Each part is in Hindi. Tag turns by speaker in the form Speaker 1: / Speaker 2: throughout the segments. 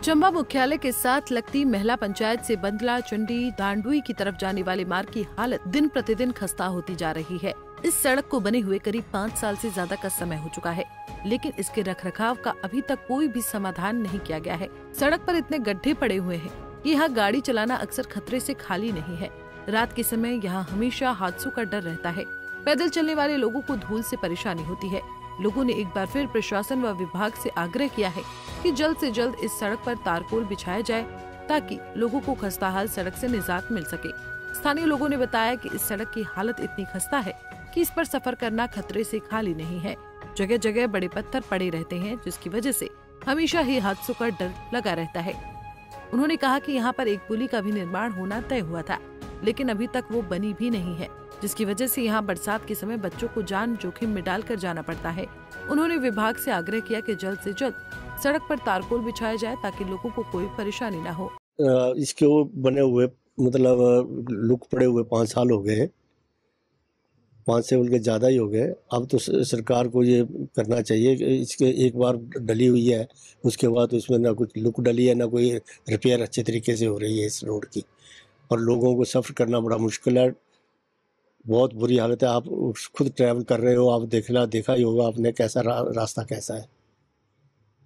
Speaker 1: चंबा मुख्यालय के साथ लगती महिला पंचायत से बंदला, चंडी, दांडुई की तरफ जाने वाले मार्ग की हालत दिन प्रतिदिन खस्ता होती जा रही है। इस सड़क को बने हुए करीब 5 साल से ज्यादा का समय हो चुका है, लेकिन इसके रखरखाव का अभी तक कोई भी समाधान नहीं किया गया है। सड़क पर इतने गड्ढे पड़े हुए हैं कि यहाँ गाड़ी चलाना अक्सर खतरे से खाली नहीं है। रात के समय यहाँ हमेशा हादसों का डर रहता है। पैदल चलने वाले लोगों को धूल से परेशानी होती है। लोगों ने एक बार फिर प्रशासन व विभाग से आग्रह किया है कि जल्द से जल्द इस सड़क पर तारकोल बिछाया जाए ताकि लोगों को खस्ताहाल सड़क से निजात मिल सके। स्थानीय लोगों ने बताया कि इस सड़क की हालत इतनी खस्ता है कि इस पर सफर करना खतरे से खाली नहीं है। जगह जगह बड़े पत्थर पड़े रहते हैं, जिसकी वजह से हमेशा ही हादसों का डर लगा रहता है। उन्होंने कहा कि यहाँ पर एक पुली का भी निर्माण होना तय हुआ था, लेकिन अभी तक वो बनी भी नहीं है, जिसकी वजह से यहाँ बरसात के समय बच्चों को जान जोखिम में डालकर जाना पड़ता है। उन्होंने विभाग से आग्रह किया कि जल्द से जल्द सड़क पर तारकोल बिछाया जाए ताकि लोगों को कोई परेशानी न हो।
Speaker 2: इसके वो बने हुए मतलब लुक पड़े हुए 5 साल हो गए हैं, 5 से उनके ज़्यादा ही हो गए। अब तो सरकार को ये करना चाहिए कि इसके एक बार डली हुई है, उसके बाद उसमें ना कुछ लुक डली है, ना कोई रिपेयर अच्छे तरीके से हो रही है इस रोड की, और लोगों को सफ़र करना बड़ा मुश्किल है। बहुत बुरी हालत है। आप खुद ट्रैवल कर रहे हो, आप देखा ही होगा आपने कैसा रास्ता कैसा है।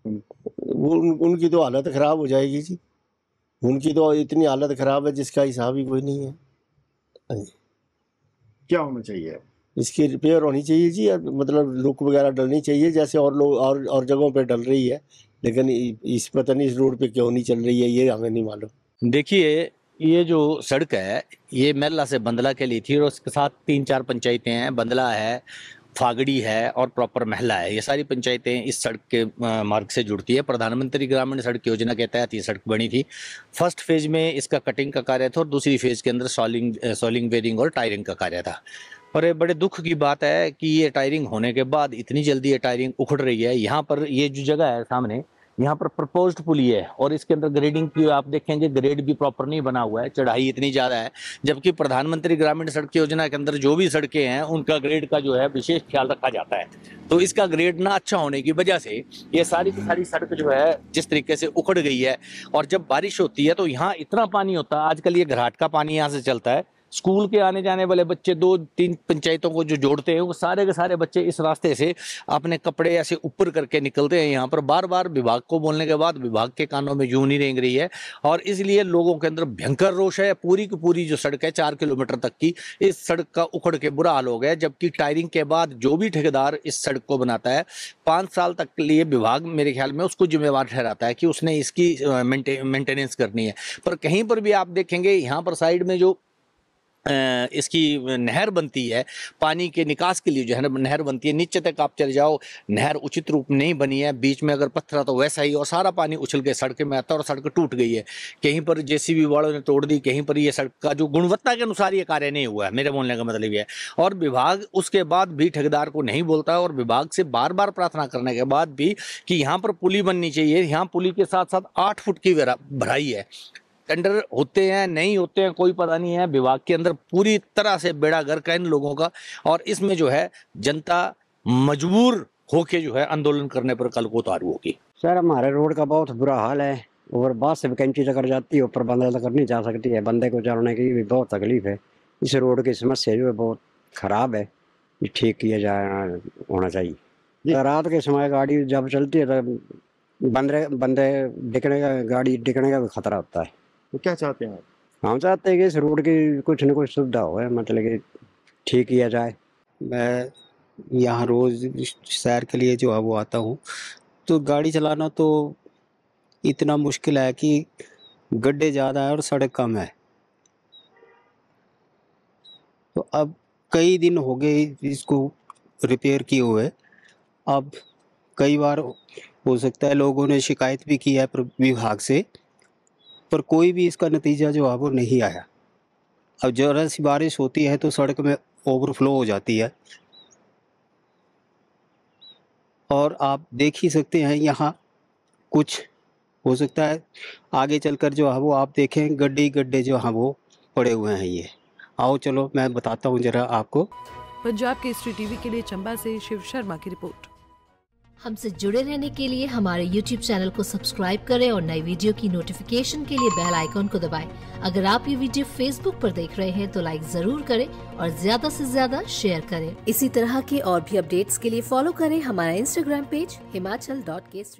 Speaker 2: वो उनकी तो हालत ख़राब हो जाएगी जी, उनकी तो इतनी हालत ख़राब है जिसका हिसाब ही कोई नहीं है। हाँ जी,
Speaker 3: क्या होना चाहिए?
Speaker 2: इसकी रिपेयर होनी चाहिए जी, मतलब लुक वगैरह डलनी चाहिए जैसे और लोग और जगहों पे डल रही है, लेकिन इस पता नहीं इस रोड पे क्यों नहीं चल रही है, ये हमें नहीं मालूम।
Speaker 4: देखिए, ये जो सड़क है ये मेरला से बंदला के लिए थी और उसके साथ 3-4 पंचायतें हैं। बंदला है, फागड़ी है और प्रॉपर महला है। ये सारी पंचायतें इस सड़क के मार्ग से जुड़ती है। प्रधानमंत्री ग्रामीण सड़क योजना के तहत ये सड़क बनी थी। फर्स्ट फेज में इसका कटिंग का कार्य था और दूसरी फेज के अंदर सॉलिंग वेरिंग और टायरिंग का कार्य था। और ये बड़े दुख की बात है कि ये टायरिंग होने के बाद इतनी जल्दी ये टायरिंग उखड़ रही है। यहाँ पर ये जो जगह है सामने, यहाँ पर प्रपोज्ड पुली है और इसके अंदर ग्रेडिंग की आप देखेंगे ग्रेड भी प्रॉपर नहीं बना हुआ है, चढ़ाई इतनी ज़्यादा है, जबकि प्रधानमंत्री ग्रामीण सड़क योजना के अंदर जो भी सड़कें हैं उनका ग्रेड का जो है विशेष ख्याल रखा जाता है। तो इसका ग्रेड ना अच्छा होने की वजह से ये सारी की सारी सड़क जो है जिस तरीके से उखड़ गई है। और जब बारिश होती है तो यहाँ इतना पानी होता है, आजकल ये घराट का पानी यहाँ से चलता है। स्कूल के आने जाने वाले बच्चे 2-3 पंचायतों को जो जोड़ते हैं वो सारे के सारे बच्चे इस रास्ते से अपने कपड़े ऐसे ऊपर करके निकलते हैं। यहाँ पर बार बार विभाग को बोलने के बाद विभाग के कानों में यूं नहीं रेंग रही है और इसलिए लोगों के अंदर भयंकर रोष है। पूरी की पूरी जो सड़क है 4 किलोमीटर तक की, इस सड़क का उखड़ के बुरा हाल हो गया। जबकि टायरिंग के बाद जो भी ठेकेदार इस सड़क को बनाता है 5 साल तक के लिए विभाग मेरे ख्याल में उसको जिम्मेवार ठहराता है कि उसने इसकी मेंटेनेंस करनी है। पर कहीं पर भी आप देखेंगे यहाँ पर साइड में जो इसकी नहर बनती है, पानी के निकास के लिए जो है ना नहर बनती है, नीचे तक आप चले जाओ नहर उचित रूप नहीं बनी है। बीच में अगर पत्थर तो वैसा ही और सारा पानी उछल के सड़क में आता है और सड़क टूट गई है। कहीं पर जेसीबी वालों ने तोड़ दी, कहीं पर ये सड़क का जो गुणवत्ता के अनुसार ये कार्य नहीं हुआ है। मेरे बोलने का मतलब ये है। और विभाग उसके बाद भी ठेकेदार को नहीं बोलता है और विभाग से बार बार प्रार्थना करने के बाद भी कि यहाँ पर पुली बननी चाहिए। यहाँ पुली के साथ साथ 8 फुट की भराई है। टेंडर होते हैं नहीं होते हैं कोई पता नहीं है। विभाग के अंदर पूरी तरह से बेड़ा गर्क है इन लोगों का और इसमें जो है जनता मजबूर होके जो है आंदोलन करने पर कल को उतारू होगी।
Speaker 5: सर हमारे रोड का बहुत बुरा हाल है और बस से वैकेंसी तक जाती है, ऊपर बंदा तक नहीं जा सकती है। बंदे को चलने की भी बहुत तकलीफ है। इस रोड की समस्या जो है बहुत खराब है, ये ठीक किया जाए होना चाहिए। रात के समय गाड़ी जब चलती है तो बंदे डिकने का गाड़ी डिकने का भी खतरा होता है।
Speaker 3: तो क्या चाहते हैं आप?
Speaker 5: हम चाहते हैं कि इस रोड की कुछ न कुछ सुविधा हो, मतलब कि ठीक किया जाए।
Speaker 6: मैं यहाँ रोज़ सैर के लिए जो है वो आता हूँ, तो गाड़ी चलाना तो इतना मुश्किल है कि गड्ढे ज़्यादा है और सड़क कम है। तो अब कई दिन हो गए इसको रिपेयर किए हुए। अब कई बार हो सकता है लोगों ने शिकायत भी की है विभाग से, पर कोई भी इसका नतीजा जो है वो नहीं आया। अब ज़रा सी बारिश होती है तो सड़क में ओवरफ्लो हो जाती है और आप देख ही सकते हैं यहाँ कुछ हो सकता है आगे चलकर जो है वो आप देखें गड्ढे जो हैं वो पड़े हुए हैं। ये आओ चलो मैं बताता हूँ जरा आपको।
Speaker 1: पंजाब केसरी टीवी के लिए चंबा से शिव शर्मा की रिपोर्ट।
Speaker 7: हमसे जुड़े रहने के लिए हमारे YouTube चैनल को सब्सक्राइब करें और नई वीडियो की नोटिफिकेशन के लिए बेल आइकॉन को दबाएं। अगर आप ये वीडियो Facebook पर देख रहे हैं तो लाइक जरूर करें और ज्यादा से ज्यादा शेयर करें। इसी तरह के और भी अपडेट्स के लिए फॉलो करें हमारा Instagram पेज himachal.k3।